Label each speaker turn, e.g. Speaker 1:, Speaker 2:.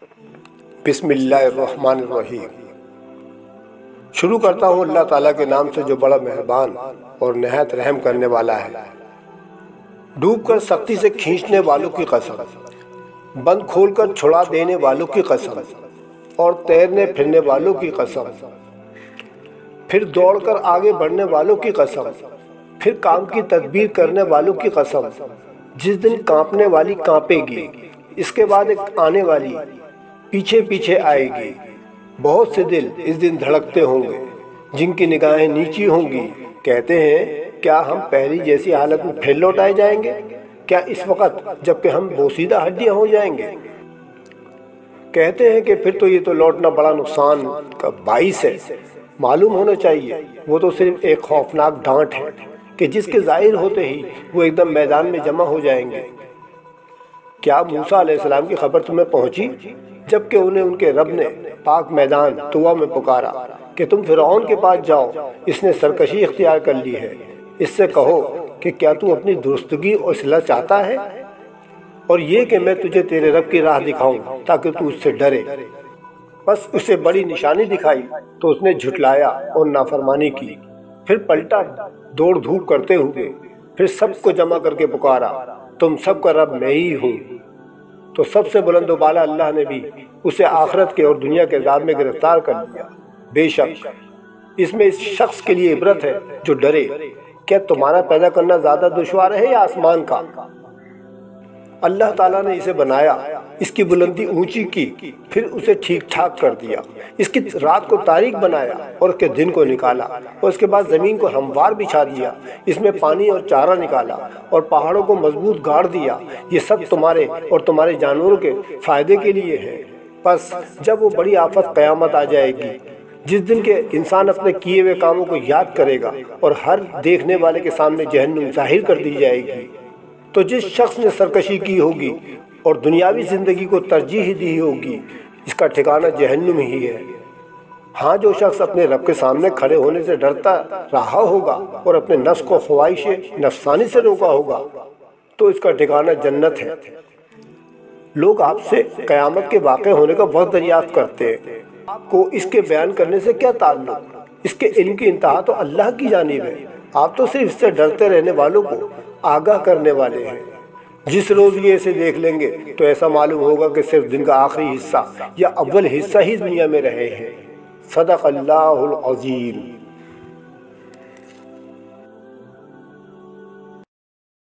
Speaker 1: بسم اللہ الرحمن الرحیم۔ شروع کرتا ہوں اللہ تعالیٰ کے نام سے جو بڑا مہربان اور نہایت رحم کرنے والا ہے۔ ڈوب کر سختی سے کھینچنے والوں کی قسم، بند کھول کر چھڑا دینے والوں کی قسم، اور تیرنے پھرنے والوں کی قسم، پھر دوڑ کر آگے بڑھنے والوں کی قسم، پھر کام کی تدبیر کرنے والوں کی قسم۔ جس دن کانپنے والی کانپے گی، اس کے بعد ایک آنے والی پیچھے پیچھے آئے گی۔ بہت سے دل اس دن دھڑکتے ہوں گے جن کی نگاہیں نیچی ہوں گی، کہتے ہیں کیا ہم پہلی جیسی حالت میں پھر لوٹائے جائیں گے؟ کیا اس وقت جب کہ ہم بوسیدہ ہڈیاں ہو جائیں گے؟ کہتے ہیں کہ پھر تو یہ تو لوٹنا بڑا نقصان کا باعث ہے۔ معلوم ہونا چاہیے وہ تو صرف ایک خوفناک ڈانٹ ہے کہ جس کے ظاہر ہوتے ہی وہ ایک دم میدان میں جمع ہو جائیں گے۔ کیا موسیٰ علیہ السلام کی خبر تمہیں پہنچی جبکہ انہیں ان کے رب نے پاک میدان طویٰ میں پکارا کہ تم فرعون کے پاس جاؤ، اس نے سرکشی اختیار کر لی ہے، اس سے کہو کہ کیا تو اپنی درستگی اور اصلاح چاہتا ہے، اور یہ کہ میں تجھے تیرے رب کی راہ دکھاؤں تاکہ تو اس سے ڈرے۔ بس اسے بڑی نشانی دکھائی تو اس نے جھٹلایا اور نافرمانی کی، پھر پلٹا دوڑ دھوپ کرتے ہوئے، پھر سب کو جمع کر کے پکارا، تم سب کا رب میں ہی ہوں۔ تو سب سے بلند و بالا اللہ نے بھی اسے آخرت کے اور دنیا کے عذاب میں گرفتار کر لیا۔ بے شک اس میں اس شخص کے لیے عبرت ہے جو ڈرے۔ کیا تمہارا پیدا کرنا زیادہ دشوار ہے یا آسمان کا؟ اللہ تعالیٰ نے اسے بنایا، اس کی بلندی اونچی کی، پھر اسے ٹھیک ٹھاک کر دیا، اس کی رات کو تاریک بنایا اور اس کے دن کو نکالا، اور اس کے بعد زمین کو ہموار بچھا دیا، اس میں پانی اور چارہ نکالا اور پہاڑوں کو مضبوط گاڑ دیا۔ یہ سب تمہارے اور تمہارے جانوروں کے فائدے کے لیے ہے۔ پس جب وہ بڑی آفت قیامت آ جائے گی، جس دن کے انسان اپنے کیے ہوئے کاموں کو یاد کرے گا اور ہر دیکھنے والے کے سامنے جہنم ظاہر کر دی جائے گی، تو جس شخص نے سرکشی کی ہوگی اور دنیاوی زندگی کو ترجیح دی ہوگی، اس کا ٹھکانہ جہنم ہی ہے۔ ہاں، جو شخص اپنے رب کے سامنے کھڑے ہونے سے ڈرتا رہا ہوگا اور اپنے نفس کو خواہش نفسانی سے روکا ہوگا تو اس کا ٹھکانہ جنت ہے۔ لوگ آپ سے قیامت کے واقع ہونے کا وقت دریافت کرتے ہیں، آپ کو اس کے بیان کرنے سے کیا تعلق؟ اس کے علم کی انتہا تو اللہ کی جانب ہے، آپ تو صرف اس سے ڈرتے رہنے والوں کو آگاہ کرنے والے ہیں۔ جس روز یہ اسے دیکھ لیں گے تو ایسا معلوم ہوگا کہ صرف دن کا آخری حصہ یا اول حصہ ہی دنیا میں رہے ہیں۔ صدق اللہ العظیم۔